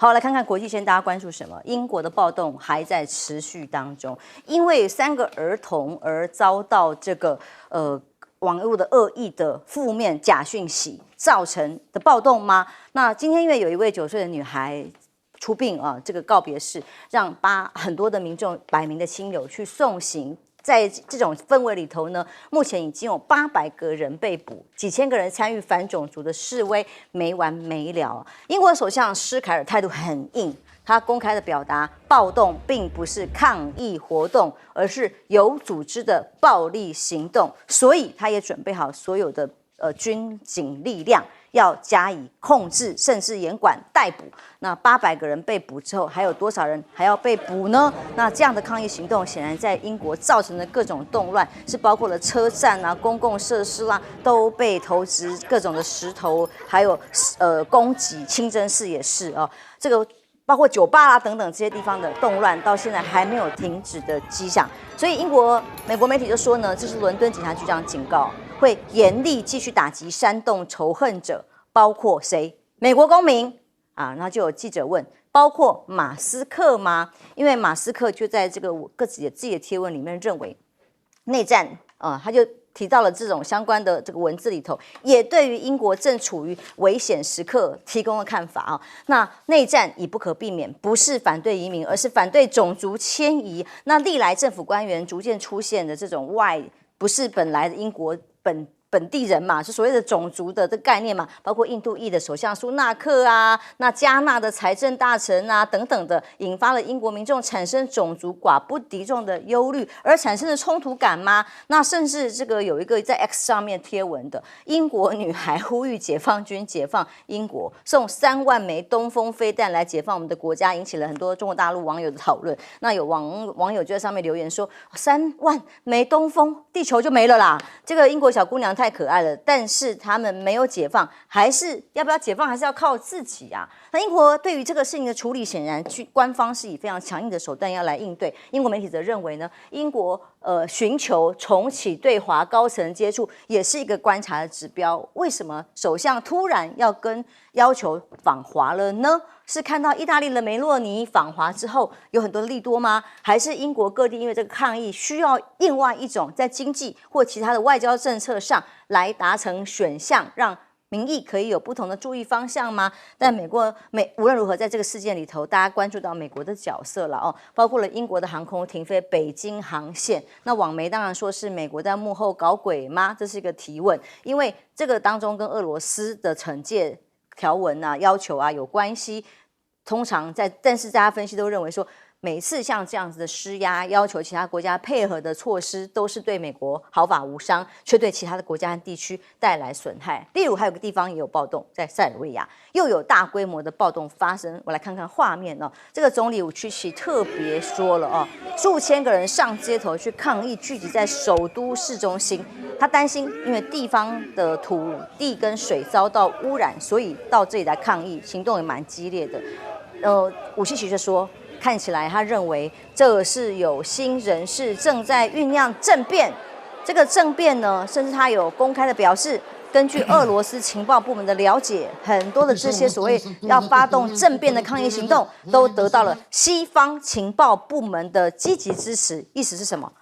好，来看看国际线，大家关注什么？英国的暴动还在持续当中，因为3个儿童而遭到这个网络的恶意的负面假讯息造成的暴动吗？那今天因为有一位9岁的女孩出殡啊，这个告别式让很多的民众百名的亲友去送行。在这种氛围里头呢，目前已经有800个人被捕，几千个人参与反种族的示威，没完没了。英国首相施凯尔态度很硬，他公开的表达，暴动并不是抗议活动，而是有组织的暴力行动，所以他也准备好所有的军警力量。要加以控制，甚至严管逮捕。那800个人被捕之后，还有多少人还要被捕呢？那这样的抗议行动，显然在英国造成的各种动乱，是包括了车站啊、公共设施啦，都被投掷各种的石头，还有攻击。清真寺也是啊，这个包括酒吧啦等等这些地方的动乱，到现在还没有停止的迹象。所以美国媒体就说呢，这是伦敦警察局长警告。会严厉继续打击煽动仇恨者，包括谁？美国公民啊，然后就有记者问，包括马斯克吗？因为马斯克就在这个自己的贴文里面认为，内战他就提到了这种相关的这个文字里头，也对于英国正处于危险时刻提供了看法啊。那内战已不可避免，不是反对移民，而是反对种族迁移。那历来政府官员逐渐出现的这种不是本来的英国本地人嘛，是所谓的种族的这个概念嘛，包括印度裔的首相苏纳克啊，那加纳的财政大臣啊等等的，引发了英国民众产生种族寡不敌众的忧虑，而产生的冲突感吗？那甚至这个有一个在 X 上面贴文的英国女孩呼吁解放军解放英国，送3万枚东风飞弹来解放我们的国家，引起了很多中国大陆网友的讨论。那有网友就在上面留言说，3万枚东风，地球就没了啦！这个英国小姑娘太可爱了，但是他们没有解放，要不要解放，还是要靠自己啊。那英国对于这个事情的处理，显然官方是以非常强硬的手段要来应对。英国媒体则认为呢，英国寻求重启对华高层接触，也是一个观察的指标。为什么首相突然要求访华了呢？是看到意大利的梅洛尼访华之后有很多利多吗？还是英国各地因为这个抗议需要另外一种在经济或其他的外交政策上来达成选项，让民意可以有不同的注意方向吗？但无论如何，在这个事件里头，大家关注到美国的角色了哦，包括了英国的航空停飞北京航线。那网媒当然说是美国在幕后搞鬼吗？这是一个提问，因为这个当中跟俄罗斯的惩戒条文啊、要求啊有关系。通常但是大家分析都认为说，每次像这样子的施压，要求其他国家配合的措施，都是对美国毫发无伤，却对其他的国家和地区带来损害。例如，还有个地方也有暴动，在塞尔维亚又有大规模的暴动发生。我来看看画面哦，这个总理武契奇特别说了哦，数千个人上街头去抗议，聚集在首都市中心。他担心，因为地方的土地跟水遭到污染，所以到这里来抗议，行动也蛮激烈的。武契奇就说，看起来他认为这是有心人士正在酝酿政变。这个政变呢，甚至他有公开的表示，根据俄罗斯情报部门的了解，很多的这些所谓要发动政变的抗议行动，都得到了西方情报部门的积极支持。意思是什么？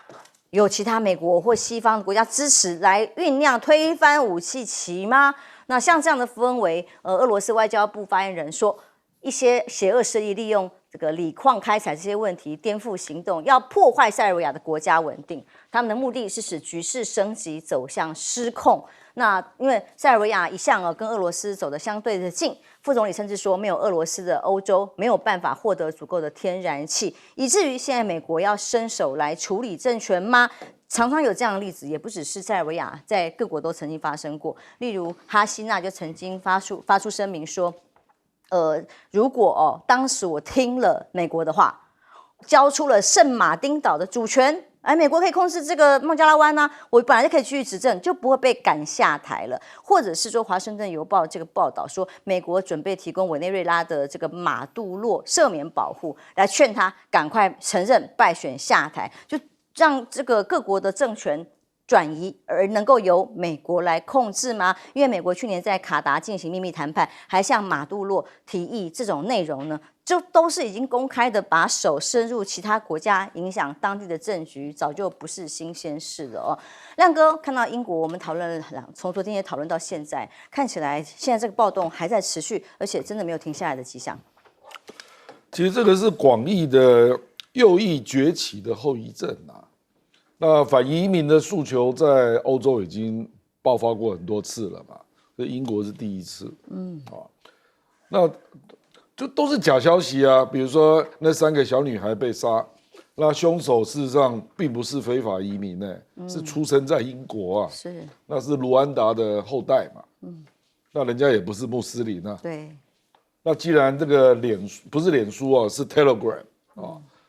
有其他美国或西方的国家支持来酝酿推翻武契奇吗？那像这样的氛围，俄罗斯外交部发言人说，一些邪恶势力利用这个锂矿开采这些问题颠覆行动，要破坏塞尔维亚的国家稳定。他们的目的是使局势升级走向失控。那因为塞尔维亚一向跟俄罗斯走得相对的近，副总理甚至说，没有俄罗斯的欧洲没有办法获得足够的天然气，以至于现在美国要伸手来处理政权吗？常常有这样的例子，也不只是塞尔维亚，在各国都曾经发生过。例如哈希纳就曾经发出声明说，如果当时我听了美国的话，交出了圣马丁岛的主权，美国可以控制这个孟加拉湾啊，我本来就可以继续执政，就不会被赶下台了。或者是说，《华盛顿邮报》这个报道说，美国准备提供委内瑞拉的这个马杜洛赦免保护，来劝他赶快承认败选下台，就让这个各国的政权转移而能够由美国来控制吗？因为美国去年在卡达进行秘密谈判，还向马杜洛提议这种内容呢，就都是已经公开的把手伸入其他国家，影响当地的政局，早就不是新鲜事了哦。亮哥看到英国，我们讨论了，从昨天也讨论到现在，看起来现在这个暴动还在持续，而且真的没有停下来的迹象。其实这个是广义的右翼崛起的后遗症啊。那反移民的诉求在欧洲已经爆发过很多次了嘛，这英国是第一次。那就都是假消息啊。比如说那3个小女孩被杀，那凶手事实上并不是非法移民是出生在英国啊，是，那是卢安达的后代嘛。那人家也不是穆斯林啊。对。那既然这个不是脸书是 Telegram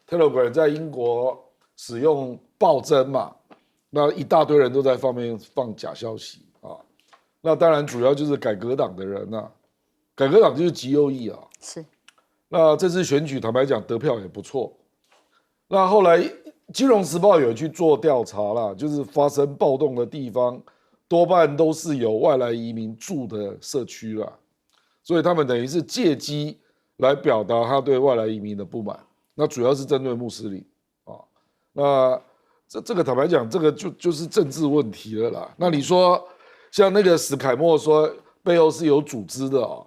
Telegram 在英国使用暴增嘛，那一大堆人都在上面放假消息啊。那当然主要就是改革党的人啊，改革党就是极右翼啊。是。那这次选举坦白讲得票也不错。那后来《金融时报》有去做调查啦，就是发生暴动的地方多半都是有外来移民住的社区啦。所以他们等于是借机来表达他对外来移民的不满，那主要是针对穆斯林啊。那这个坦白讲，这个就是政治问题了啦。那你说像那个史凯默说背后是有组织的啊，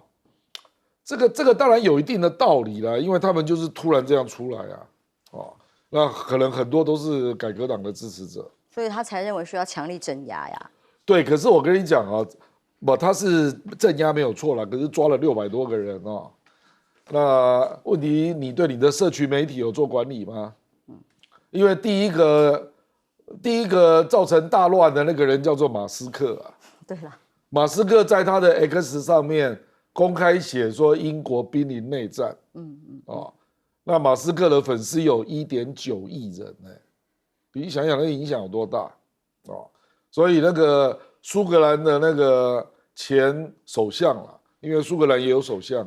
这个当然有一定的道理啦，因为他们就是突然这样出来啊，那可能很多都是改革党的支持者，所以他才认为需要强力镇压呀。对，可是我跟你讲啊。他是镇压没有错啦，可是抓了600多个人哦。那问题，你对你的社区媒体有做管理吗？因为第一个造成大乱的那个人叫做马斯克啊。对了，马斯克在他的 X 上面公开写说英国濒临内战。那马斯克的粉丝有1.9亿人你想想那个影响有多大所以那个苏格兰的那个前首相啦，因为苏格兰也有首相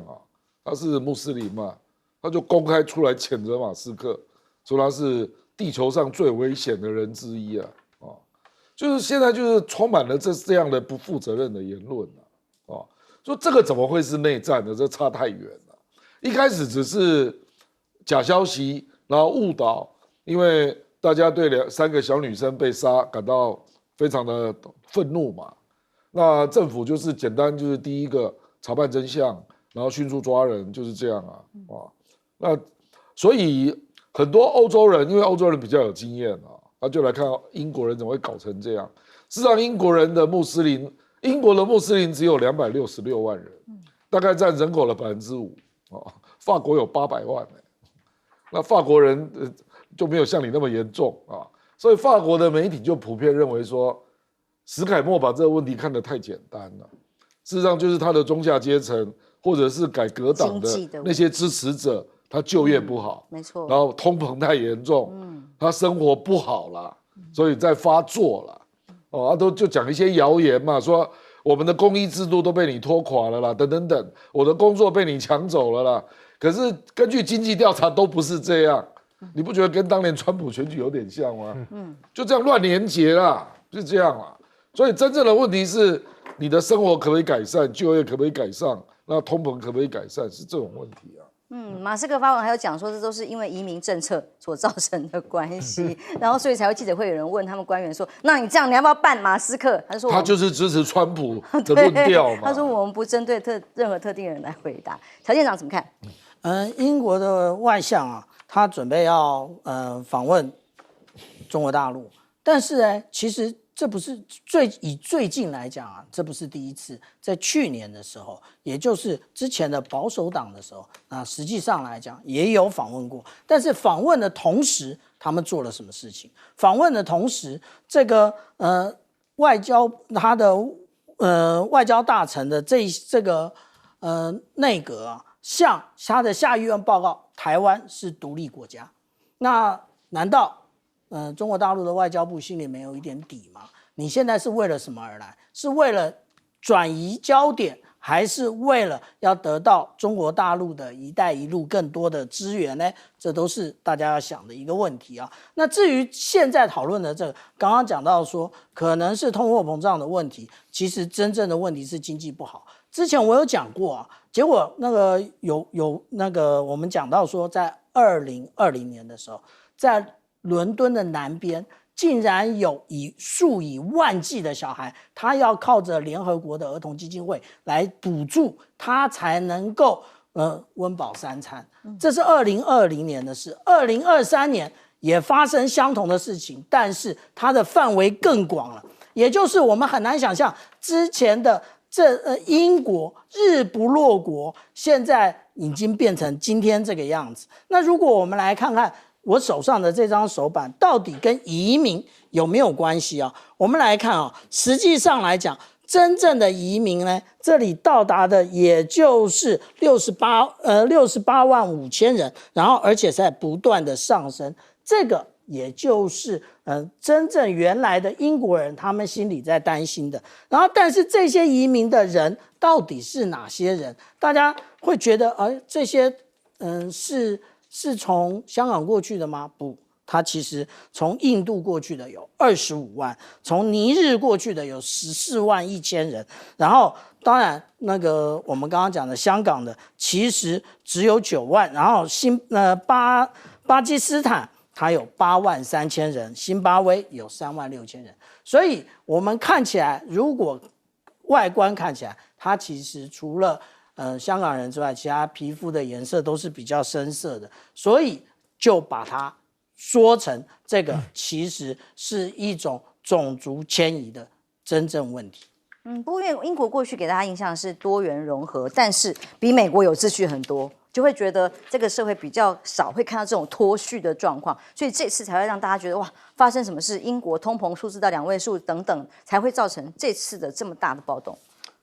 他是穆斯林嘛，他就公开出来谴责马斯克，说他是地球上最危险的人之一就是现在就是充满了这样的不负责任的言论说这个怎么会是内战呢？这差太远了。一开始只是假消息，然后误导，因为大家对3个小女生被杀感到非常的愤怒嘛。那政府就是简单就是第一个查办真相，然后迅速抓人，就是这样那所以很多欧洲人，因为欧洲人比较有经验他就来看英国人怎么会搞成这样。事实上，英国的穆斯林只有266万人，大概占人口的5%法国有800万那法国人就没有像你那么严重所以法国的媒体就普遍认为说，史凯默把这个问题看得太简单了。事实上，就是他的中下阶层或者是改革党的那些支持者，他就业不好，没错，然后通膨太严重，他生活不好啦，所以在发作啦。就讲一些谣言嘛，说我们的公益制度都被你拖垮了啦，等等，我的工作被你抢走了啦。可是根据经济调查都不是这样，你不觉得跟当年川普选举有点像吗？就这样乱连结啦，就这样啦。所以真正的问题是你的生活可不可以改善，就业可不可以改善，那通膨可不可以改善，是这种问题马斯克发文还有讲说，这都是因为移民政策所造成的关系，然后所以才会记者会有人问他们官员说，那你这样你要不要办马斯克？他说他就是支持川普的论调嘛。他说我们不针对任何特定人来回答。乔县长怎么看？英国的外相他准备要访问中国大陆，但是呢，其实这不是以最近来讲这不是第一次，在去年的时候，也就是之前的保守党的时候，那实际上来讲也有访问过，但是访问的同时，他们做了什么事情？访问的同时，这个外交他的外交大臣的这个内阁向他的下议院报告，台湾是独立国家。那难道中国大陆的外交部心里没有一点底吗？你现在是为了什么而来？是为了转移焦点，还是为了要得到中国大陆的一带一路更多的资源呢？这都是大家要想的一个问题啊。那至于现在讨论的这个，刚刚讲到说可能是通货膨胀的问题，其实真正的问题是经济不好。之前我有讲过啊，结果那个有那个我们讲到说，在2020年的时候，在伦敦的南边，竟然有数以万计的小孩，他要靠着联合国的儿童基金会来补助，他才能够温饱3餐。这是2020年的事，2023年也发生相同的事情，但是它的范围更广了，也就是我们很难想象之前的英国日不落国，现在已经变成今天这个样子。那如果我们来看看我手上的这张手板到底跟移民有没有关系啊？我们来看啊，实际上来讲，真正的移民呢，这里到达的也就是68万5千人，然后而且在不断的上升，这个也就是真正原来的英国人他们心里在担心的。然后但是这些移民的人到底是哪些人？大家会觉得这些是从香港过去的吗？不，他其实从印度过去的有25万，从尼日过去的有14万1千人，然后当然那个我们刚刚讲的香港的其实只有9万，然后巴基斯坦它有8万3千人，辛巴威有3万6千人，所以我们看起来，如果外观看起来，它其实除了香港人之外，其他皮肤的颜色都是比较深色的，所以就把它说成这个其实是一种种族迁移的真正问题。不过因为英国过去给大家印象是多元融合，但是比美国有秩序很多，就会觉得这个社会比较少会看到这种脱序的状况，所以这次才会让大家觉得哇，发生什么事？英国通膨数字到2位数等等，才会造成这次的这么大的暴动。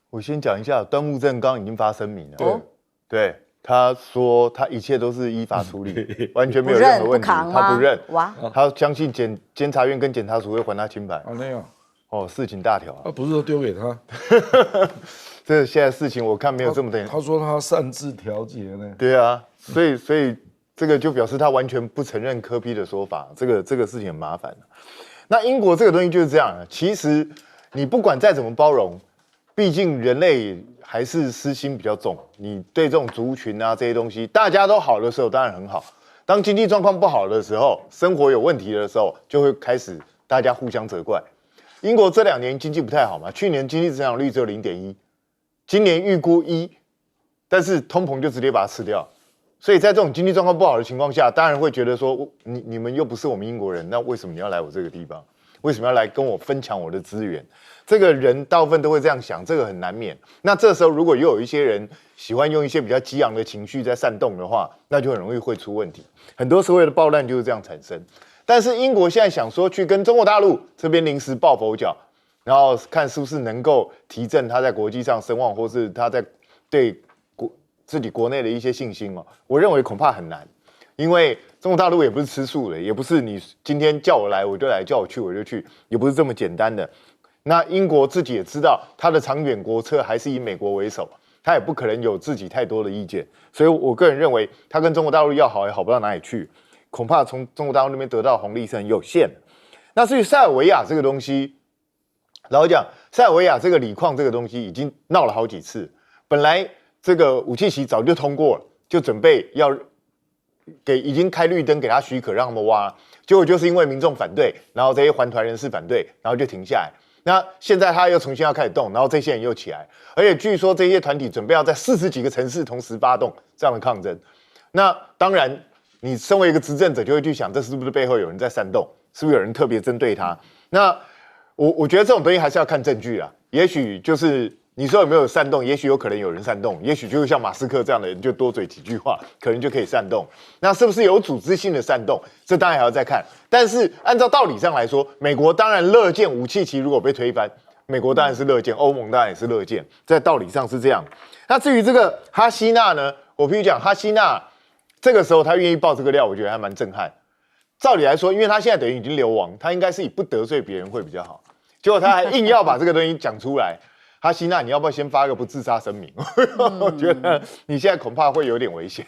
我先讲一下，端木正刚已经发声明了，对，他说他一切都是依法处理，完全没有任何问题，他不认，哇，他相信监察院跟检察署会还他清白。没有，事情大条啊，不是都丢给他？这现在事情我看没有这么的。他说他擅自调解呢。对啊，所以这个就表示他完全不承认柯 P 的说法，这个事情很麻烦。那英国这个东西就是这样，其实你不管再怎么包容。毕竟人类还是私心比较重，你对这种族群啊这些东西，大家都好的时候当然很好，当经济状况不好的时候，生活有问题的时候，就会开始大家互相责怪。英国这2年经济不太好嘛，去年经济增长率只有0.1，今年预估1，但是通膨就直接把它吃掉，所以在这种经济状况不好的情况下，当然会觉得说，你们又不是我们英国人，那为什么你要来我这个地方？为什么要来跟我分享我的资源？这个人大部分都会这样想，这个很难免。那这时候如果又有一些人喜欢用一些比较激昂的情绪在煽动的话，那就很容易会出问题。很多社会的暴乱就是这样产生。但是英国现在想说去跟中国大陆这边临时抱佛脚，然后看是不是能够提振他在国际上声望，或是他在对自己国内的一些信心我认为恐怕很难。因为中国大陆也不是吃素的，也不是你今天叫我来我就来，叫我去我就去，也不是这么简单的。那英国自己也知道，他的长远国策还是以美国为首，他也不可能有自己太多的意见。所以我个人认为，他跟中国大陆要好也好不到哪里去，恐怕从中国大陆那边得到红利是很有限的。那至于塞尔维亚这个东西，老实讲，塞尔维亚这个锂矿这个东西已经闹了好几次，本来这个武契奇早就通过了，就准备要已经开绿灯给他许可让他们挖，结果就是因为民众反对，然后这些环团人士反对，然后就停下来。那现在他又重新要开始动，然后这些人又起来，而且据说这些团体准备要在40几个城市同时发动这样的抗争。那当然，你身为一个执政者就会去想，这是不是背后有人在煽动？是不是有人特别针对他？那我觉得这种东西还是要看证据啦。也许就是你说有没有煽动，也许有可能有人煽动，也许就是像马斯克这样的人就多嘴几句话，可能就可以煽动。那是不是有组织性的煽动？这当然还要再看。但是按照道理上来说，美国当然乐见武契奇如果被推翻，美国当然是乐见，欧盟当然也是乐见，在道理上是这样。那至于这个哈希纳呢，我必须讲，哈希纳这个时候他愿意爆这个料，我觉得还蛮震撼。照理来说，因为他现在等于已经流亡，他应该是以不得罪别人会比较好，结果他还硬要把这个东西讲出来。哈希娜，你要不要先发个不自杀声明？我觉得你现在恐怕会有点危险。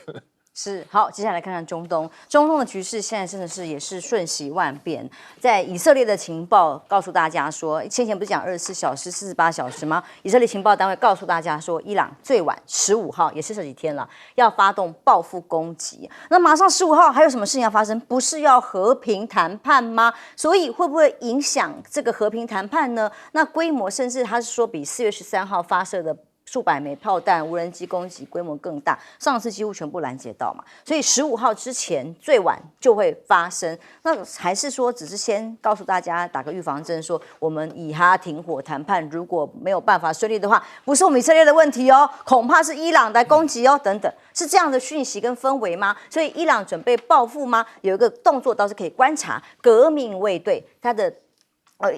是好，接下来看看中东。中东的局势现在真的是也是瞬息万变。在以色列的情报告诉大家说，先前不是讲24小时、48小时吗？以色列情报单位告诉大家说，伊朗最晚15号，也是这几天了，要发动报复攻击。那马上15号还有什么事情要发生？不是要和平谈判吗？所以会不会影响这个和平谈判呢？那规模甚至他是说比4月13号发射的数百枚炮弹、无人机攻击规模更大，上次几乎全部拦截到嘛，所以15号之前最晚就会发生。那还是说只是先告诉大家打个预防针，说我们以哈停火谈判如果没有办法顺利的话，不是我们以色列的问题哦，恐怕是伊朗来攻击哦，等等，是这样的讯息跟氛围吗？所以伊朗准备报复吗？有一个动作倒是可以观察，革命卫队它的。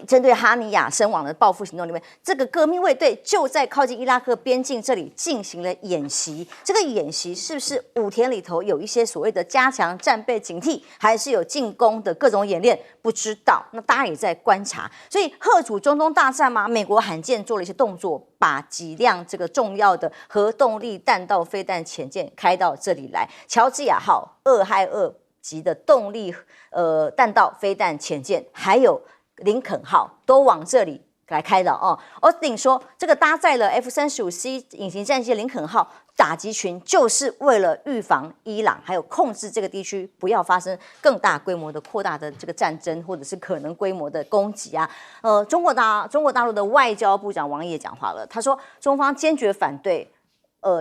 针对哈尼亚身亡的报复行动里面，这个革命卫队就在靠近伊拉克边境这里进行了演习。这个演习是不是5天里头有一些所谓的加强战备警惕，还是有进攻的各种演练？不知道。那大家也在观察。所以贺主中东大战嘛，美国罕见做了一些动作，把几辆这个重要的核动力弹道飞弹潜舰开到这里来。乔治亚号2害2级的动力弹道飞弹潜舰，还有林肯号都往这里来开的哦。奥斯汀说，这个搭载了 F-35C 隐形战机的林肯号打击群，就是为了预防伊朗还有控制这个地区不要发生更大规模的扩大的这个战争，或者是可能规模的攻击啊。中国大陆的外交部长王毅也讲话了，他说中方坚决反对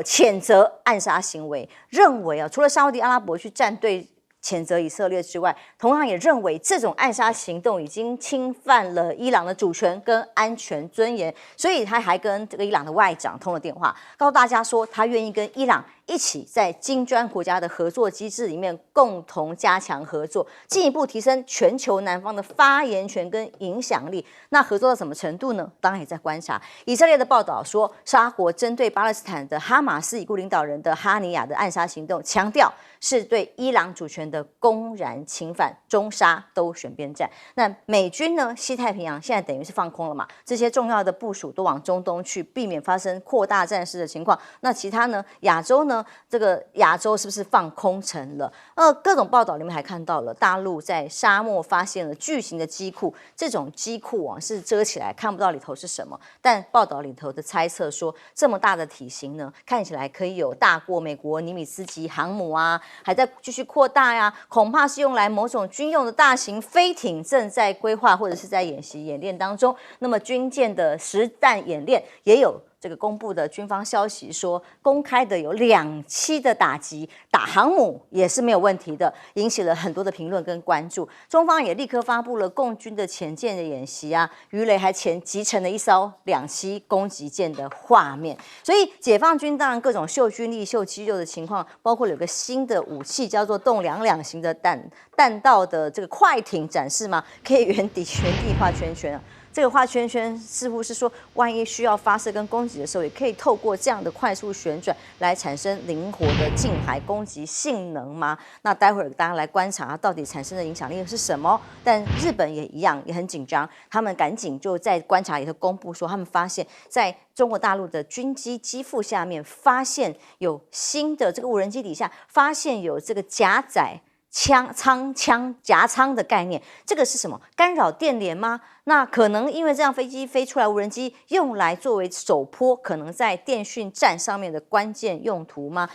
谴责暗杀行为，认为除了沙特阿拉伯去站队谴责以色列之外，同样也认为这种暗杀行动已经侵犯了伊朗的主权跟安全尊严，所以他还跟这个伊朗的外长通了电话，告诉大家说他愿意跟伊朗一起在金砖国家的合作机制里面共同加强合作，进一步提升全球南方的发言权跟影响力。那合作到什么程度呢？当然也在观察。以色列的报道说，沙国针对巴勒斯坦的哈马斯已故领导人的哈尼亚的暗杀行动，强调是对伊朗主权的公然侵犯，中沙都选边站。那美军呢？西太平洋现在等于是放空了嘛？这些重要的部署都往中东去，避免发生扩大战事的情况。那其他呢？亚洲呢？这个亚洲是不是放空城了？各种报道里面还看到了大陆在沙漠发现了巨型的机库，这种机库是遮起来看不到里头是什么，但报道里头的猜测说，这么大的体型呢，看起来可以有大过美国尼米兹级航母啊，还在继续扩大呀，恐怕是用来某种军用的大型飞艇正在规划或者是在演习演练当中。那么军舰的实弹演练也有这个公布的军方消息说，公开的有2栖的打击，打航母也是没有问题的，引起了很多的评论跟关注。中方也立刻发布了共军的潜舰的演习啊，鱼雷还集成了一艘2栖攻击舰的画面。所以解放军当然各种秀军力、秀肌肉的情况，包括有个新的武器叫做动2型的弹道的这个快艇展示嘛，可以原地画圈圈啊。这个画圈圈似乎是说，万一需要发射跟攻击的时候，也可以透过这样的快速旋转来产生灵活的近海攻击性能吗？那待会儿大家来观察它到底产生的影响力是什么。但日本也一样，也很紧张，他们赶紧就在观察里头公布说，他们发现在中国大陆的军机机腹下面发现有新的这个无人机底下发现有这个夹载枪夹舱的概念，这个是什么？干扰电联吗？那可能因为这样飞机飞出来，无人机用来作为首波，可能在电讯站上面的关键用途吗？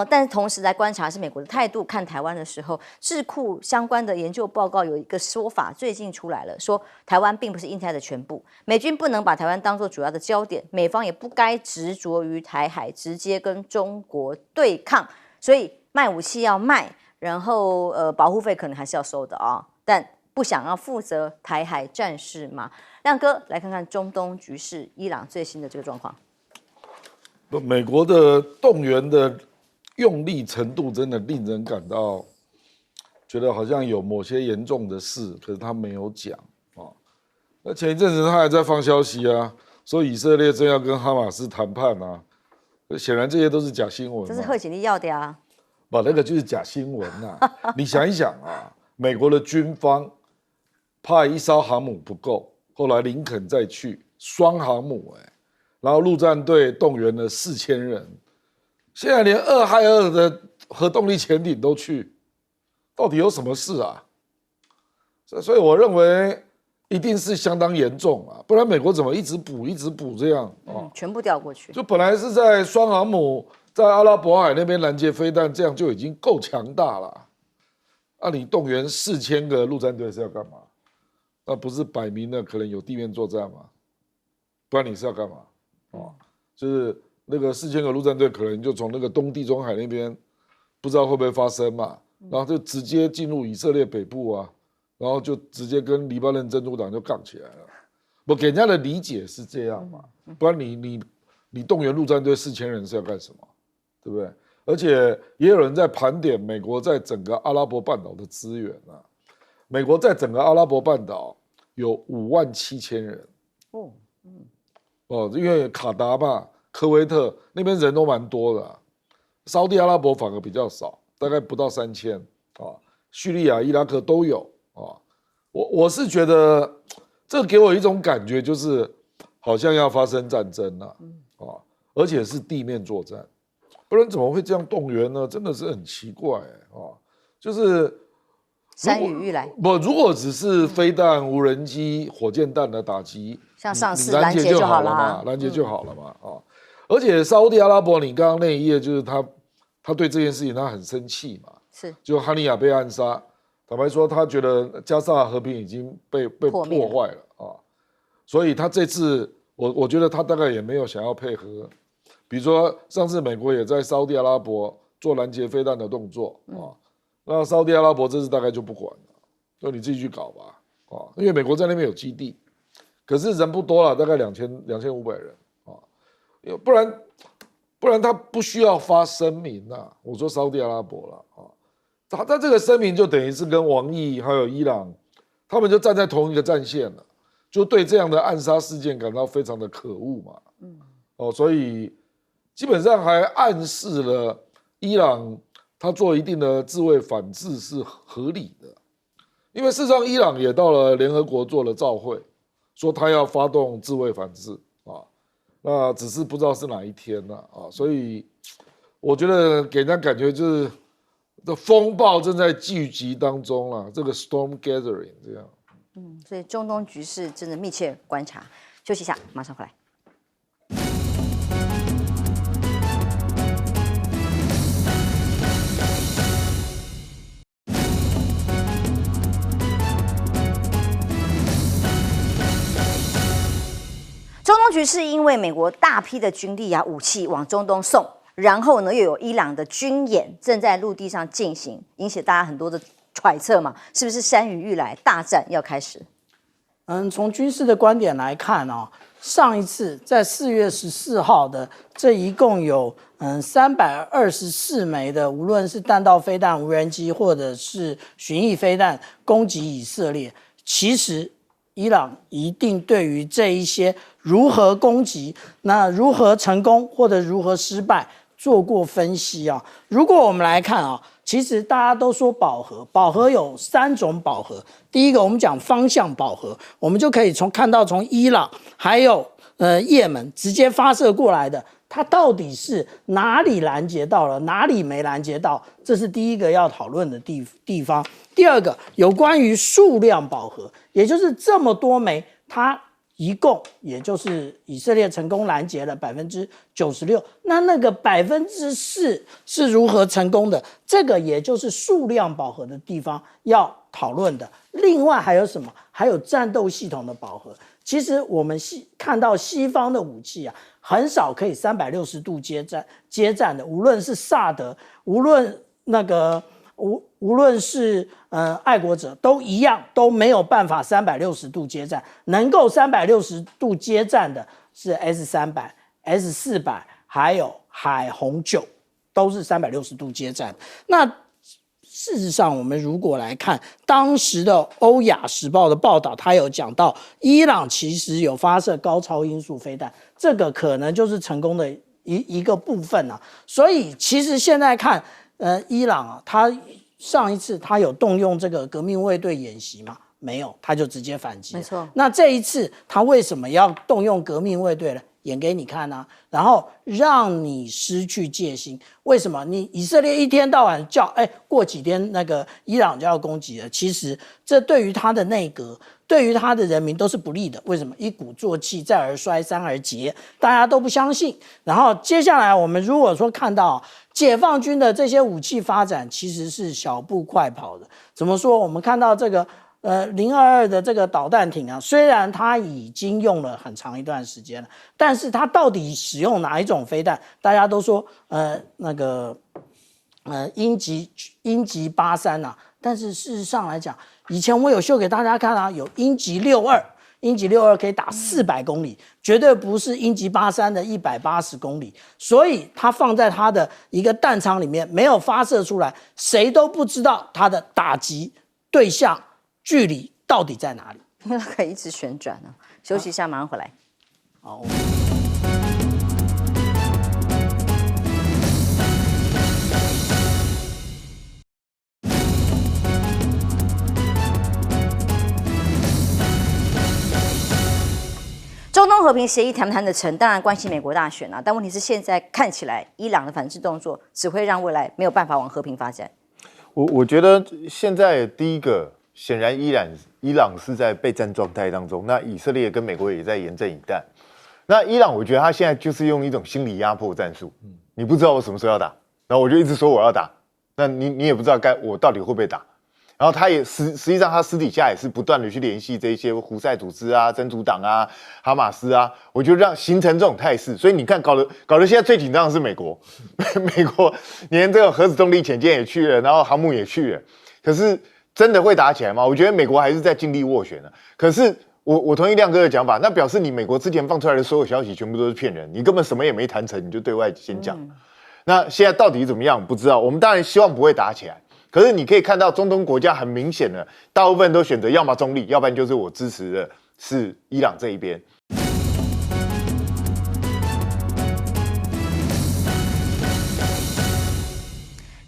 但是同时来观察是美国的态度，看台湾的时候，智库相关的研究报告有一个说法，最近出来了，说台湾并不是印太的全部，美军不能把台湾当作主要的焦点，美方也不该执着于台海直接跟中国对抗，所以卖武器要卖。然后保护费可能还是要收的但不想要负责台海战事嘛。亮哥来看看中东局势，伊朗最新的这个状况。美国的动员的用力程度真的令人感到觉得好像有某些严重的事，可是他没有讲那前一阵子他还在放消息啊，说以色列正要跟哈马斯谈判啊，显然这些都是假新闻。这是贺锦丽要的啊。那个就是假新闻你想一想美国的军方派一艘航母不够，后来林肯再去双航母然后陆战队动员了4000人，现在连2害2的核动力潜艇都去，到底有什么事啊？所以我认为一定是相当严重啊，不然美国怎么一直补这样啊？全部调过去。就本来是在双航母在阿拉伯海那边拦截飞弹，这样就已经够强大了。啊，你动员4000个陆战队是要干嘛？那不是摆明了可能有地面作战吗？不然你是要干嘛？哦，就是那个4000个陆战队可能就从那个东地中海那边，不知道会不会发生嘛，然后就直接进入以色列北部啊，然后就直接跟黎巴嫩真主党就杠起来了。我给人家的理解是这样嘛，不然你动员陆战队4000人是要干什么？对不对？而且也有人在盘点美国在整个阿拉伯半岛的资源啊，美国在整个阿拉伯半岛有57000人。因为卡达嘛、科威特那边人都蛮多的，沙地阿拉伯反而比较少，大概不到3000啊。叙利亚、伊拉克都有啊。我是觉得这给我一种感觉，就是好像要发生战争了啊，而且是地面作战，不然怎么会这样动员呢？真的是很奇怪啊。就是山雨欲来，如果只是飞弹、无人机、火箭弹的打击，像上次拦截就好了嘛，拦截就好了嘛啊！而且沙烏地阿拉伯，你刚刚那一页就是他对这件事情他很生气嘛，是就哈尼亚被暗杀，坦白说他觉得加沙和平已经被破坏了啊，所以他这次我觉得他大概也没有想要配合，比如说上次美国也在沙烏地阿拉伯做拦截飞弹的动作啊。那沙烏地阿拉伯这次大概就不管了，就你自己去搞吧，因为美国在那边有基地，可是人不多了，大概2500人啊，不然他不需要发声明啊。我说沙烏地阿拉伯了啊，他这个声明就等于是跟王毅还有伊朗，他们就站在同一个战线了，就对这样的暗杀事件感到非常的可恶嘛，所以基本上还暗示了伊朗。他做一定的自卫反制是合理的，因为事实上伊朗也到了联合国做了照会，说他要发动自卫反制啊，那只是不知道是哪一天啊，所以我觉得给人家感觉就是这风暴正在聚集当中了，这个 storm gathering 这样。所以中东局势真的密切观察。休息一下，马上回来。中东局势因为美国大批的军力武器往中东送，然后呢又有伊朗的军演正在陆地上进行，引起大家很多的揣测嘛，是不是山雨欲来，大战要开始？从军事的观点来看上一次在4月14号的这一共有324枚的，无论是弹道飞弹、无人机或者是巡弋飞弹攻击以色列，其实伊朗一定对于这一些如何攻击、那如何成功或者如何失败做过分析如果我们来看其实大家都说饱和有3种饱和。第一个，我们讲方向饱和，我们就可以看到从伊朗还有也门直接发射过来的，它到底是哪里拦截到了，哪里没拦截到，这是第一个要讨论的地方。第二个，有关于数量饱和，也就是这么多枚，它一共也就是以色列成功拦截了96%，那个4%是如何成功的？这个也就是数量饱和的地方要讨论的。另外还有什么？还有战斗系统的饱和。其实我们看到西方的武器很少可以360度接战的，无论是萨德，无论是爱国者都一样，都没有办法360度接战。能够360度接战的是 S300、S400， 还有海虹9，都是360度接战。那事实上，我们如果来看当时的《欧亚时报》的报道，它有讲到伊朗其实有发射高超音速飞弹，这个可能就是成功的一个部分所以其实现在看，伊朗它上一次它有动用这个革命卫队演习嘛，没有，他就直接反击。没错。那这一次他为什么要动用革命卫队呢？演给你看啊，然后让你失去戒心。为什么？你以色列一天到晚叫，过几天那个伊朗就要攻击了。其实这对于他的内阁，对于他的人民都是不利的。为什么？一鼓作气，再而衰，三而竭，大家都不相信。然后接下来我们如果说看到解放军的这些武器发展，其实是小步快跑的。怎么说？我们看到这个。022的这个导弹艇啊，虽然它已经用了很长一段时间了，但是它到底使用哪一种飞弹？大家都说鹰击83啊，但是事实上来讲，以前我有秀给大家看啊，有鹰击62，鹰击62可以打400公里，绝对不是鹰击83的180公里，所以它放在它的一个弹仓里面，没有发射出来，谁都不知道它的打击对象。距离到底在哪里？因为它可以一直旋转呢。休息一下，马上回来。好。中东和平协议谈不谈得成，当然关系美国大选啊。但问题是，现在看起来伊朗的反制动作只会让未来没有办法往和平发展。我觉得现在第一个。显然，伊朗是在备战状态当中。那以色列跟美国也在严阵以待。那伊朗，我觉得他现在就是用一种心理压迫战术。你不知道我什么时候要打，然后我就一直说我要打。那你也不知道我到底会不会打。然后他也实际上他私底下也是不断的去联系这些胡塞组织啊、真主党啊、哈马斯啊，我就让形成这种态势。所以你看，搞得现在最紧张的是美国，美国连这个核子动力潜舰也去了，然后航母也去了，可是。真的会打起来吗？我觉得美国还是在尽力斡旋的。可是我同意亮哥的讲法，那表示你美国之前放出来的所有消息全部都是骗人，你根本什么也没谈成，你就对外先讲。那现在到底怎么样？不知道。我们当然希望不会打起来，可是你可以看到中东国家很明显的，大部分都选择要么中立，要不然就是我支持的是伊朗这一边。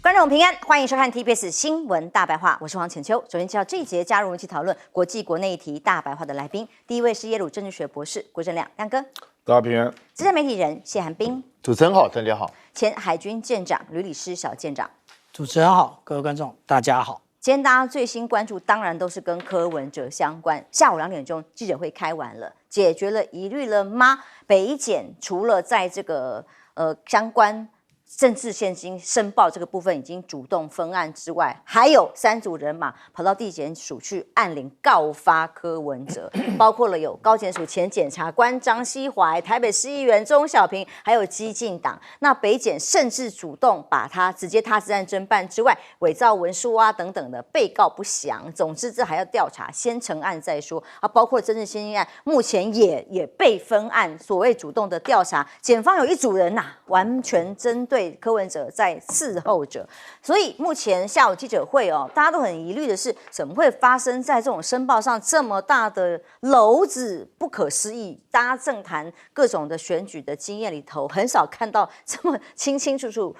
观众平安，欢迎收看 TBS 新闻大白话，我是黄浅秋。首先介绍这一节加入我们一起讨论国际国内议题大白话的来宾，第一位是耶鲁政治学博士郭正亮，亮哥；大家平安；资深媒体人谢寒冰；主持人好，大家好；前海军舰长吕礼诗小舰长。主持人好，各位观众大家好。今天大家最新关注当然都是跟柯文哲相关。下午2点钟记者会开完了，解决了疑虑了吗？北检除了在这个相关政治现金申报这个部分已经主动分案之外，还有3组人马跑到地检署去按铃告发柯文哲，包括了有高检署前检察官张锡怀、台北市议员钟小平，还有基进党。那北检甚至主动把他直接他执案侦办之外，伪造文书啊等等的，被告不详。总之这还要调查，先成案再说啊。包括真正先进案，目前也被分案，所谓主动的调查，检方有1组人完全针对柯文哲在伺候着，所以目前下午记者会大家都很疑虑的是，怎么会发生在这种申报上这么大的篓子？不可思议！大家政坛各种的选举的经验里头，很少看到这么清清楚楚，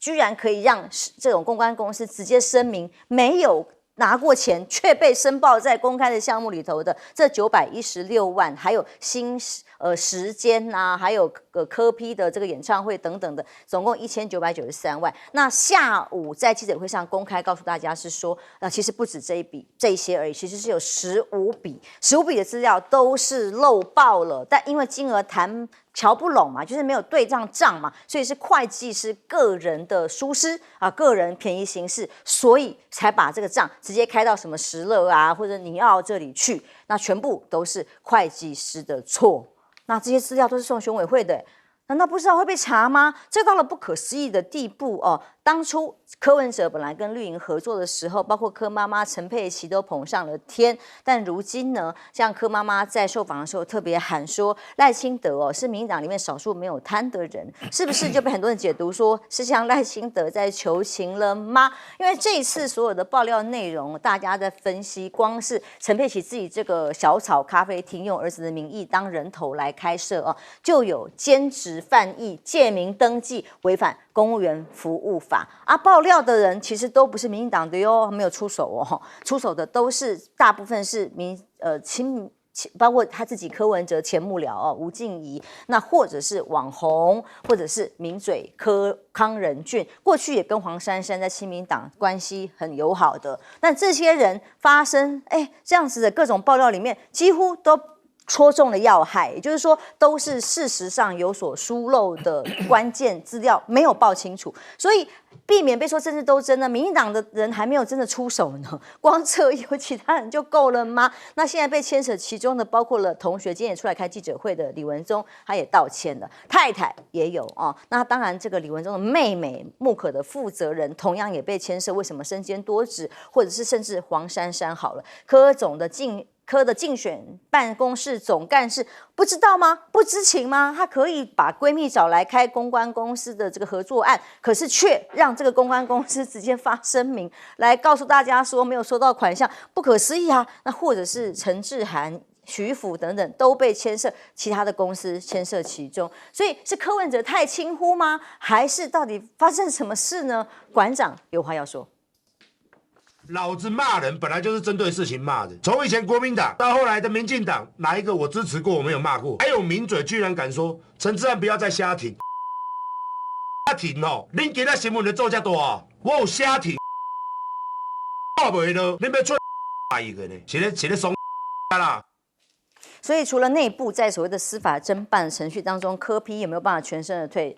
居然可以让这种公关公司直接声明没有拿过钱却被申报在公开的项目里头的这916万，还有时间还有柯 P 的这个演唱会等等的，总共1993万。那下午在记者会上公开告诉大家是说，其实不止这一些而已，其实是有15笔的资料都是漏报了，但因为金额瞧不拢嘛，就是没有对账账嘛，所以是会计师个人的疏失个人便宜行事，所以才把这个账直接开到什么石勒或者尼奥这里去，那全部都是会计师的错。那这些资料都是送选委会的，难道不知道会被查吗？这到了不可思议的地步当初柯文哲本来跟绿营合作的时候，包括柯妈妈陈佩琪都捧上了天，但如今呢，像柯妈妈在受访的时候特别喊说，赖清德是民进党里面少数没有贪的人，是不是就被很多人解读说是像赖清德在求情了吗？因为这一次所有的爆料内容，大家在分析，光是陈佩琪自己这个小草咖啡厅用儿子的名义当人头来开设就有兼职实犯意、借名登记，违反公务员服务法啊。爆料的人其实都不是民进党的哟，没有出手哦，出手的都是大部分是包括他自己柯文哲前幕僚吴静怡，那或者是网红，或者是名嘴康仁俊，过去也跟黄珊珊在亲民党关系很友好的，但这些人发生这样子的各种爆料里面，几乎都戳中了要害，也就是说，都是事实上有所疏漏的关键资料没有报清楚，所以避免被说政治斗争呢，民进党的人还没有真的出手呢，光这有其他人就够了吗？那现在被牵扯其中的，包括了同学，今天也出来开记者会的李文宗，他也道歉了，太太也有哦。那当然，这个李文宗的妹妹木可的负责人同样也被牵涉，为什么身兼多职，或者是甚至黄珊珊好了，柯的竞选办公室总干事不知道吗？不知情吗？她可以把闺蜜找来开公关公司的这个合作案，可是却让这个公关公司直接发声明来告诉大家说没有收到款项，不可思议啊！那或者是陈志涵、徐福等等都被牵涉，其他的公司牵涉其中，所以是柯文哲太轻忽吗？还是到底发生什么事呢？馆长有话要说。老子骂人本来就是针对事情骂人，从以前国民党到后来的民进党，哪一个我支持过，我没有骂过？还有名嘴居然敢说陈志安不要再瞎挺，瞎挺哦！恁今仔新闻就做遮大，我有瞎挺，我袂了，恁要出一个呢？是咧怂啦。所以除了内部在所谓的司法侦办程序当中，柯 P 有没有办法全身而退，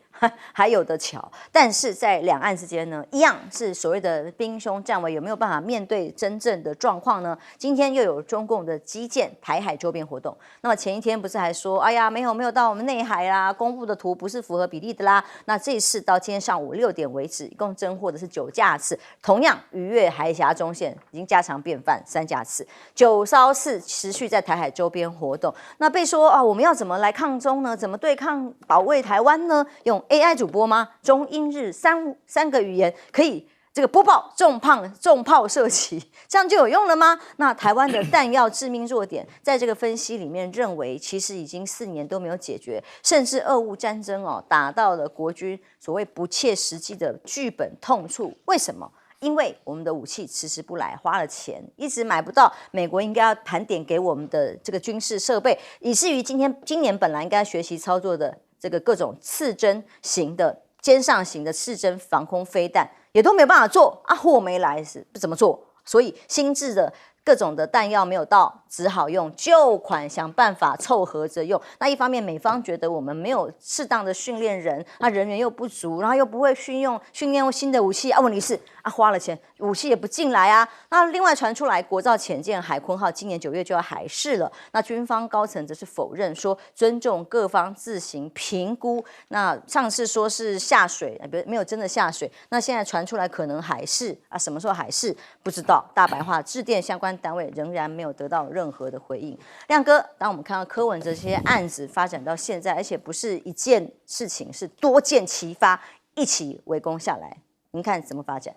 还有的瞧。但是在两岸之间呢，一样是所谓的兵凶战危，有没有办法面对真正的状况呢？今天又有中共的基建台海周边活动，那么前一天不是还说，哎呀，没有到我们内海啦，公布的图不是符合比例的啦。那这一次到今天上午6点为止，一共侦获的是9架次，同样逾越海峡中线，已经家常便饭3架次，9艘次持续在台海周边活动。那被说我们要怎么来抗中呢？怎么对抗保卫台湾呢？用 AI 主播吗？中英日三个语言可以这个播报重炮射击，这样就有用了吗？那台湾的弹药致命弱点，在这个分析里面认为，其实已经4年都没有解决，甚至俄乌战争打到了国军所谓不切实际的剧本痛处。为什么？因为我们的武器迟迟不来，花了钱，一直买不到美国应该要盘点给我们的这个军事设备，以至于今年本来应该学习操作的这个各种刺针型的肩上型的刺针防空飞弹，也都没有办法做啊，货没来是不怎么做，所以新制的各种的弹药没有到，只好用旧款想办法凑合着用。那一方面，美方觉得我们没有适当的训练人，那人员又不足，然后又不会训练用新的武器啊。问题是花了钱，武器也不进来啊。那另外传出来，国造潜舰海鲲号今年9月就要海试了。那军方高层则是否认说尊重各方自行评估。那上次说是下水，没有真的下水。那现在传出来可能海试啊，什么时候海试不知道。大白话致电相关单位仍然没有得到任何的回应。亮哥，当我们看到柯文哲这些案子发展到现在，而且不是一件事情，是多件齐发，一起围攻下来，您看怎么发展？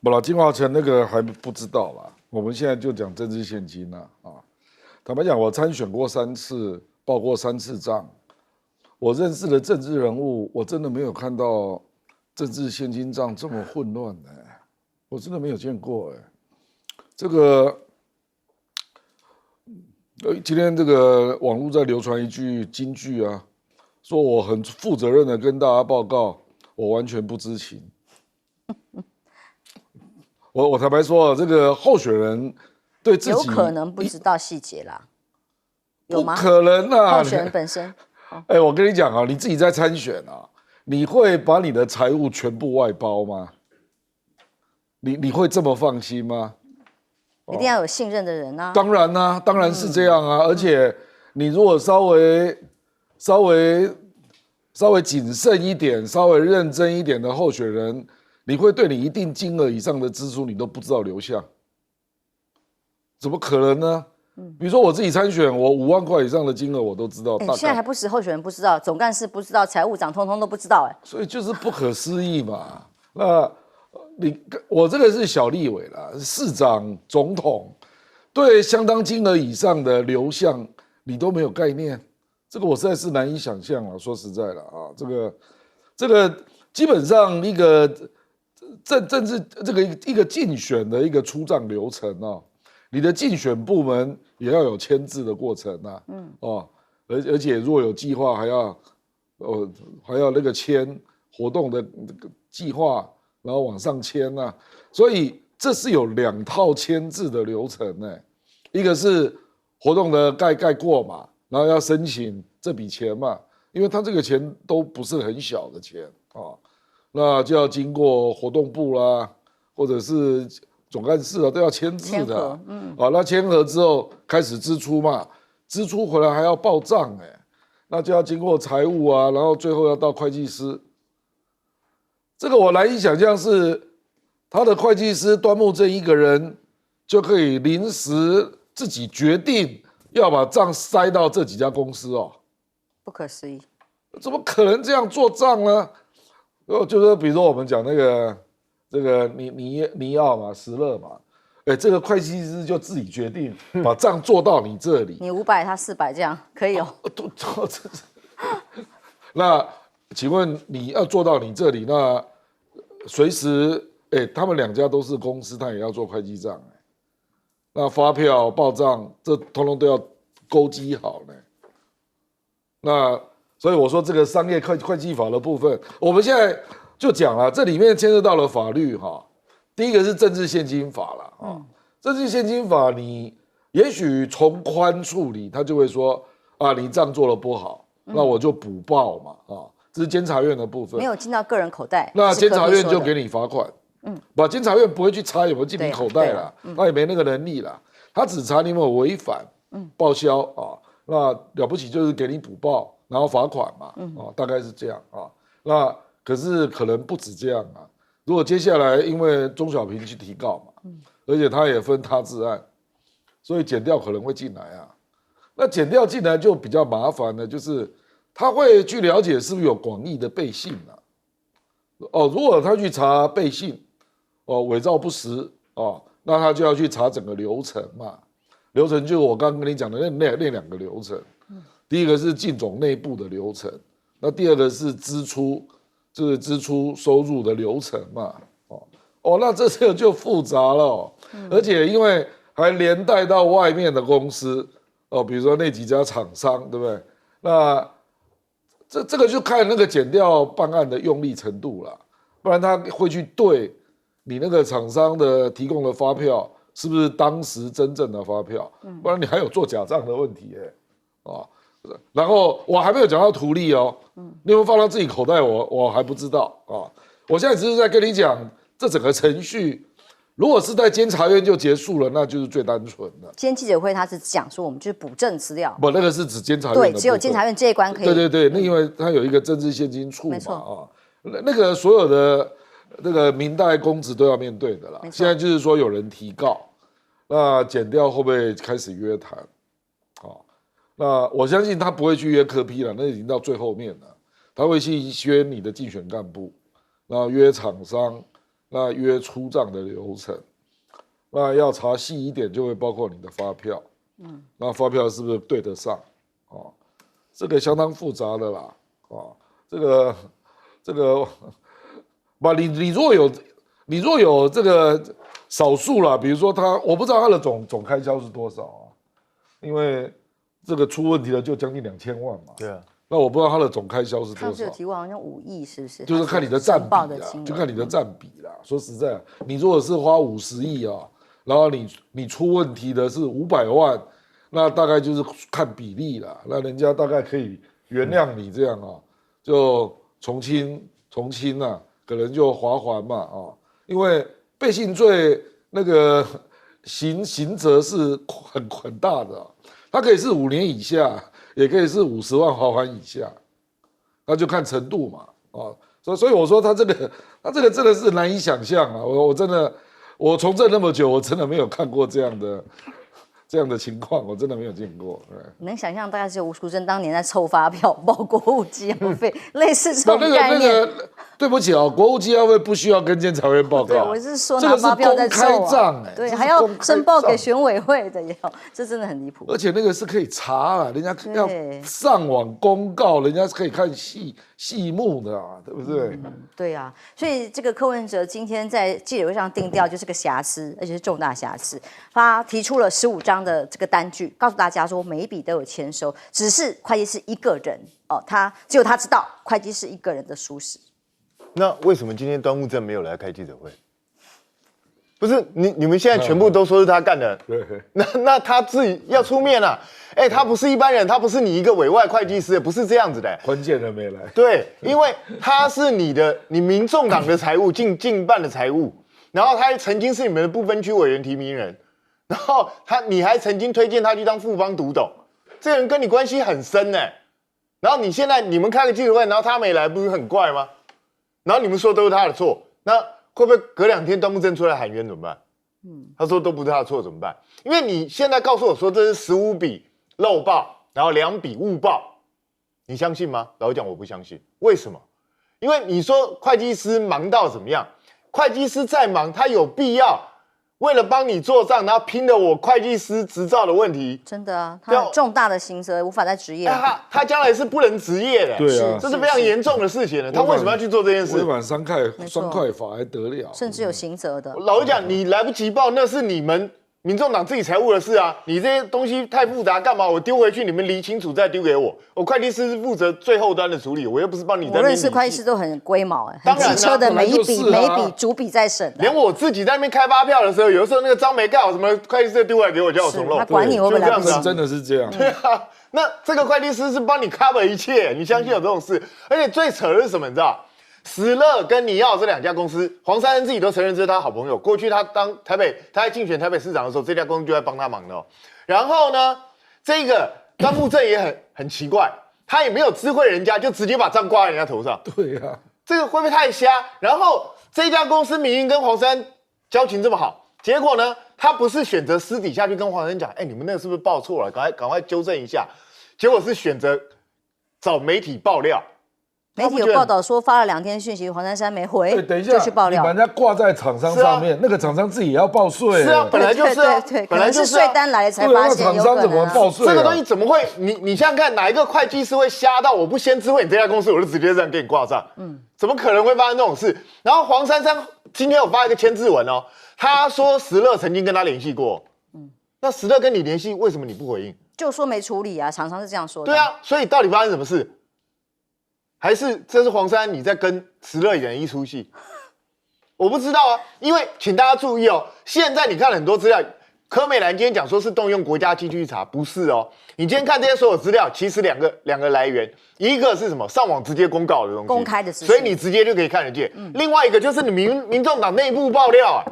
不啦，金华城那个还不知道啦。我们现在就讲政治现金啊。坦白讲，我参选过3次，报过3次账。我认识的政治人物，我真的没有看到政治现金账这么混乱的，我真的没有见过。这个，今天这个网络在流传一句金句啊，说我很负责任的跟大家报告，我完全不知情。我坦白说，这个候选人对自己有可能不知道细节啦，有吗？不可能啊！候选人本身，我跟你讲啊，你自己在参选啊，你会把你的财务全部外包吗？你会这么放心吗？一定要有信任的人啊！当然啊，当然是这样啊。而且你如果稍微谨慎一点、稍微认真一点的候选人，你会对你一定金额以上的支出，你都不知道流向，怎么可能呢？比如说我自己参选，我5万块以上的金额我都知道。现在还不止候选人不知道，总干事不知道，财务长通通都不知道，所以就是不可思议嘛。那我这个是小立委啦，市长、总统，对相当金额以上的流向你都没有概念，这个我实在是难以想象了。说实在的啊，这个基本上一个政治这个一个竞选的一个出账流程啊，你的竞选部门也要有签字的过程啊，而且如果有计划还要那个签活动的计划，然后往上签啊，所以这是有2套签字的流程呢，一个是活动的概过嘛，然后要申请这笔钱嘛，因为他这个钱都不是很小的钱啊，那就要经过活动部啦，或者是总干事啊，都要签字的，啊，那签合之后开始支出嘛，支出回来还要报账那就要经过财务啊，然后最后要到会计师，这个我难以想象是他的会计师端木正一个人就可以临时自己决定要把账塞到这几家公司哦，不可思议。怎么可能这样做账呢？就是比如说我们讲那个这个尼奥嘛、石勒嘛，这个会计师就自己决定把账做到你这里，你500，他400，这样可以哦。那请问你要做到你这里，那随时他们2家都是公司，他也要做会计账那发票报账这通通都要勾稽好呢。那所以我说这个商业会计法的部分，我们现在就讲了，这里面牵涉到了法律哈。第一个是政治献金法了政治献金法你也许从宽处理，他就会说啊，你账做得不好，那我就补报嘛这是监察院的部分，没有进到个人口袋，那监察院就给你罚款。监察院不会去查有没有进你口袋啦，他也没那个能力啦，他只查你有没有违反报销那了不起就是给你补报，然后罚款嘛大概是这样那可是可能不止这样如果接下来因为钟小平去提告嘛而且他也分他治案，所以检调可能会进来那检调进来就比较麻烦的，就是他会去了解是不是有广义的背信如果他去查背信伪造不实那他就要去查整个流程嘛。流程就是我刚刚跟你讲的那2个流程，第一个是进总内部的流程，那第二个是支出，就是支出收入的流程嘛。那这个就复杂了而且因为还连带到外面的公司比如说那几家厂商，对不对？那这个就看那个检调办案的用力程度了，不然他会去对你那个厂商的提供的发票是不是当时真正的发票，不然你还有做假账的问题然后我还没有讲到图利你有没有放到自己口袋我还不知道我现在只是在跟你讲这整个程序，如果是在监察院就结束了，那就是最单纯的。今天记者会他是讲说我们就是补正资料，不，那个是指监察院的部分，对，只有监察院这一关可以。对，那因为它有一个政治现金处没嘛错那个所有的那个民代公职都要面对的啦。现在就是说有人提告，那检调会不会开始约谈？那我相信他不会去约柯 P 了，那已经到最后面了。他会去约你的竞选干部，然后约厂商，那约出账的流程。那要查细一点，就会包括你的发票，那发票是不是对得上？这个相当复杂的啦，这个，你若有这个少数啦，比如说我不知道他的总开销是多少因为这个出问题的就将近2000万嘛。对啊。那我不知道他的总开销是多少。上次有提过好像5亿，是不是？就是看你的占比啦，就看你的占比啦。说实在，你如果是花50亿然后你出问题的是500万，那大概就是看比例啦。那人家大概可以原谅你这样就从轻可能就罚锾嘛因为背信罪那个刑责是很大的它可以是5年以下，也可以是50万罚锾以下，那就看程度嘛所以我说他这个真的是难以想象我真的我从政那么久，我真的没有看过这样的情况，我真的没有见过。能想象大概只有吴淑珍当年在凑发票、报国务机要费，类似这种概念。对不起哦，国务稽查会不需要跟监察院报对，告，我是说这个是拿发票在公开凑账对，这是还要公开申报给账选委会的，要，这真的很离谱。而且那个是可以查啊，人家要对上网公告，人家是可以看细目的啊，对不对？对啊，所以这个柯文哲今天在记者会上定调就是个瑕疵，而且是重大瑕疵。他提出了15张的这个单据，告诉大家说每一笔都有签收，只是会计师一个人哦，只有他知道会计师一个人的疏失。那为什么今天端午正没有来开记者会？不是你们现在全部都说是他干的，那他自己要出面啊！他不是一般人，他不是你一个委外会计师，不是这样子的。关键人没来，对，因为他是你民众党的财务近半的财务，然后他还曾经是你们的不分区委员提名人，然后你还曾经推荐他去当富邦独董，这个人跟你关系很深呢。然后你们开个记者会，然后他没来，不是很怪吗？然后你们说都是他的错，那会不会隔2天端午正出来喊冤怎么办？他说都不是他的错怎么办？因为你现在告诉我说这是15笔漏报，然后2笔误报，你相信吗？老实讲，我不相信。为什么？因为你说会计师忙到怎么样？会计师再忙，他有必要为了帮你做账，然后拼了我会计师执照的问题？真的啊，他有重大的刑责，无法再执业。他将来是不能执业的，对啊，这是非常严重的事情了。他为什么要去做这件事？违反三块法还得了？甚至有刑责的。老实讲，你来不及报，那是你们民众党自己财务的事啊。你这些东西太复杂，干嘛我丢回去？你们理清楚再丢给我。我会计师是负责最后端的处理，我又不是帮你在那边理。我认识会计师都很龟毛当然很机车的，每一笔本来就是啊每一笔逐笔在审。连我自己在那边开发票的时候，有的时候那个章没盖好，什么会计师丢过来给我，叫我重漏。他管你会不会来不及就是这样子啊真的是这样。对啊，那这个会计师是帮你 cover 一切，你相信有这种事？而且最扯的是什么？你知道？石乐跟尼奥这2家公司，黄珊珊自己都承认这是他好朋友。过去他当他在竞选台北市长的时候，这家公司就在帮他忙的哦。然后呢，这个端木正也很奇怪，他也没有知会人家，就直接把账挂在人家头上。对呀，这个会不会太瞎？然后这家公司明明跟黄珊交情这么好，结果呢，他不是选择私底下去跟黄珊讲，你们那个是不是报错了？赶快纠正一下。结果是选择找媒体爆料。媒体有报道说发了2天讯息，黄珊珊没回，等一下就去爆料。你把人家挂在厂商上面，那个厂商自己也要报税。是啊，本来就是啊，对，本来就是税单来了才发现。厂商怎么报税？这个东西怎么会？你想想看，哪一个会计师会瞎到我不先知会你这家公司，我就直接这样给你挂账？怎么可能会发生这种事？然后黄珊珊今天有发一个签字文哦，他说石乐曾经跟他联系过。那石乐跟你联系，为什么你不回应？就说没处理啊，厂商是这样说的。对啊，所以到底发生什么事？还是这是黄珊你在跟石乐演一出戏？我不知道啊，因为请大家注意哦，现在你看很多资料，柯美兰今天讲说是动用国家机去查，不是哦。你今天看这些所有资料，其实两个来源，一个是什么？上网直接公告的东西，公开的资讯，所以你直接就可以看得见。另外一个就是你民众党内部爆料啊。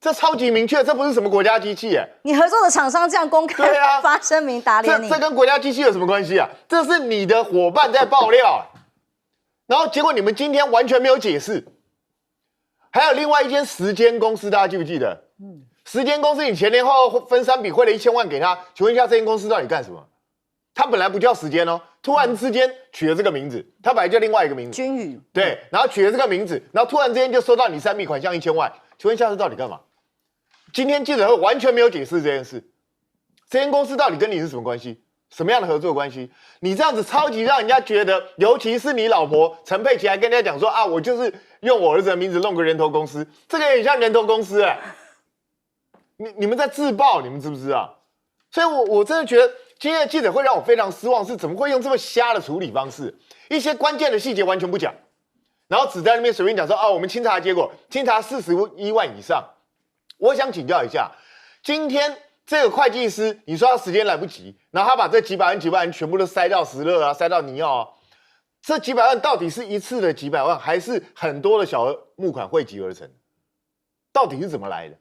这超级明确，这不是什么国家机器你合作的厂商这样公开发声明打脸你，这跟国家机器有什么关系啊？这是你的伙伴在爆料然后结果你们今天完全没有解释。还有另外一间时间公司，大家记不记得？时间公司你前前后后分3笔汇了1000万给他，请问一下这间公司到底干什么？他本来不叫时间哦，突然之间取了这个名字，他本来叫另外一个名字君宇，对，然后取了这个名字，然后突然之间就收到你3笔款项1000万，请问一下这到底干嘛？今天记者会完全没有解释这件事，这间公司到底跟你是什么关系？什么样的合作关系？你这样子超级让人家觉得，尤其是你老婆陈佩琪还跟人家讲说啊，我就是用我儿子的名字弄个人头公司，这个也像人头公司你们在自爆，你们知不知道？所以我真的觉得今天的记者会让我非常失望，是怎么会用这么瞎的处理方式？一些关键的细节完全不讲，然后只在那边随便讲说啊，我们清查结果，清查41万以上。我想请教一下，今天这个会计师，你说他时间来不及，然后他把这几百万全部都塞到石乐啊，塞到尼奥啊，这几百万到底是一次的几百万，还是很多的小额募款汇集而成？到底是怎么来的？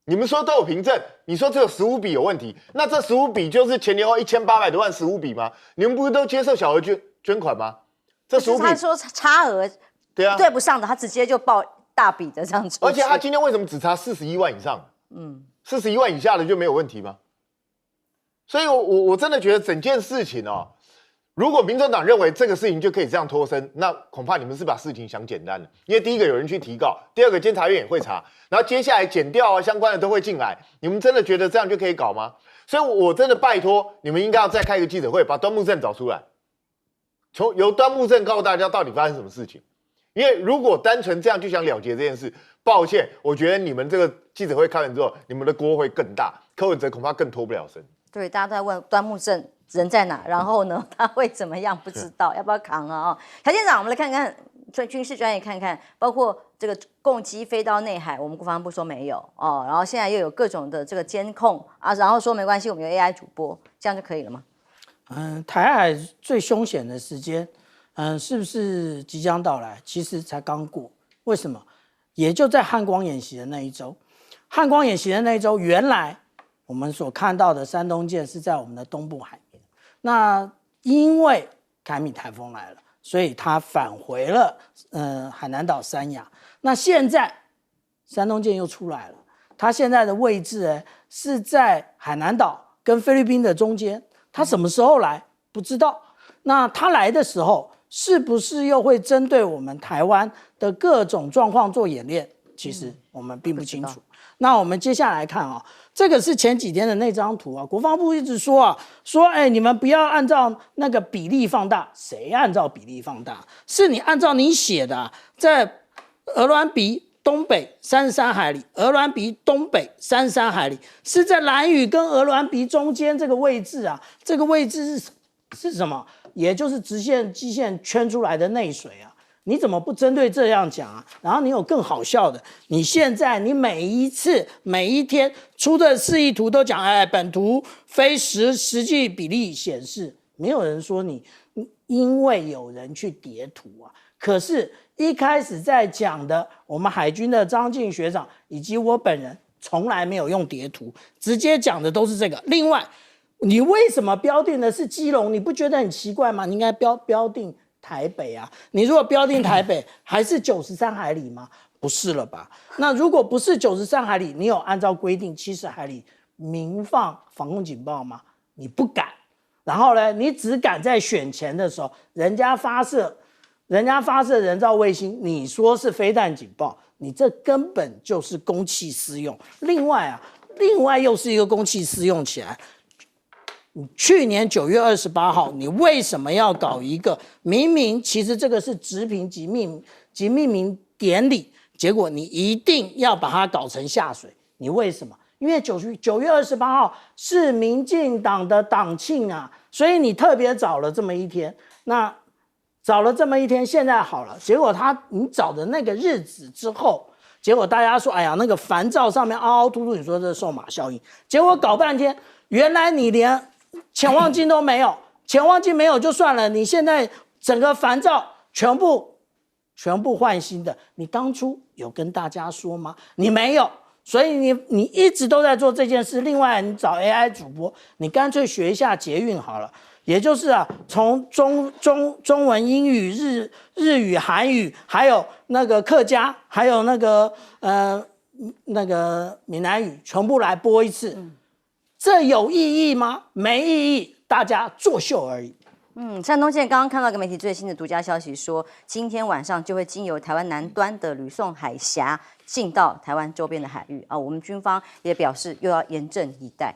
你们说都有凭证，你说只有15笔有问题，那这15笔就是前前后1800多万15笔吗？你们不是都接受小额捐款吗？这15笔他说差额对不上的，他直接就报大笔的这样子。而且他今天为什么只查41万以上？41万以下的就没有问题吗？所以我真的觉得整件事情如果民众党认为这个事情就可以这样脱身，那恐怕你们是把事情想简单了。因为第一个有人去提告，第二个监察院也会查，然后接下来检调啊相关的都会进来。你们真的觉得这样就可以搞吗？所以我真的拜托你们应该要再开一个记者会，把端木正找出来，由端木正告诉大家到底发生什么事情。因为如果单纯这样就想了结这件事，抱歉，我觉得你们这个记者会开完之后，你们的锅会更大，柯文哲恐怕更脱不了身。对，大家都在问端木正人在哪，然后呢，他会怎么样？不知道要不要扛啊？郝县长，我们来看看军事专业看看，包括这个共机飞到内海，我们国防部说没有哦，然后现在又有各种的这个监控啊，然后说没关系，我们有 AI 主播，这样就可以了吗？台海最凶险的时间，是不是即将到来？其实才刚过，为什么？也就在汉光演习的那一周，汉光演习的那一周，原来我们所看到的山东舰是在我们的东部海面，那因为凯米台风来了，所以它返回了海南岛三亚。那现在山东舰又出来了，它现在的位置是在海南岛跟菲律宾的中间。它什么时候来不知道，那它来的时候是不是又会针对我们台湾的各种状况做演练？其实我们并不清楚。那我们接下来看啊，这个是前几天的那张图啊，国防部一直说你们不要按照那个比例放大，谁按照比例放大？是你按照你写的，在鹅銮鼻东北33海里，鹅銮鼻东北33海里，是在兰屿跟鹅銮鼻中间这个位置啊，这个位置是什么？也就是直线基线圈出来的内水啊。你怎么不针对这样讲啊？然后你有更好笑的，你现在你每一次每一天出的示意图都讲，本图非实际比例显示，没有人说你因为有人去叠图啊。可是，一开始在讲的，我们海军的张晋学长以及我本人从来没有用叠图，直接讲的都是这个。另外，你为什么标定的是基隆？你不觉得很奇怪吗？你应该标定台北啊！你如果标定台北，还是93海里吗？不是了吧？那如果不是93海里，你有按照规定70海里鸣放防空警报吗？你不敢。然后呢，你只敢在选前的时候，人家发射人造卫星，你说是飞弹警报，你这根本就是公器私用。另外又是一个公器私用起来。去年9月28号，你为什么要搞一个明明其实这个是职评及命名典礼，结果你一定要把它搞成下水？你为什么？因为9月28号是民进党的党庆啊，所以你特别找了这么一天。那找了这么一天，现在好了，结果你找的那个日子之后，结果大家说，哎呀，那个烦躁上面凹凹凸凸，你说这是瘦马效应，结果搞半天，原来你连潜望镜都没有，潜望镜没有就算了，你现在整个烦躁全部换新的，你当初有跟大家说吗？你没有，所以你一直都在做这件事。另外，你找 AI 主播，你干脆学一下捷运好了，也就是从中文、英语、日语、韩语，还有那个客家，还有那个闽南语，全部来播一次。这有意义吗？没意义，大家作秀而已。山东舰刚刚看到一个媒体最新的独家消息说，今天晚上就会经由台湾南端的吕宋海峡进到台湾周边的海域啊。我们军方也表示又要严阵以待。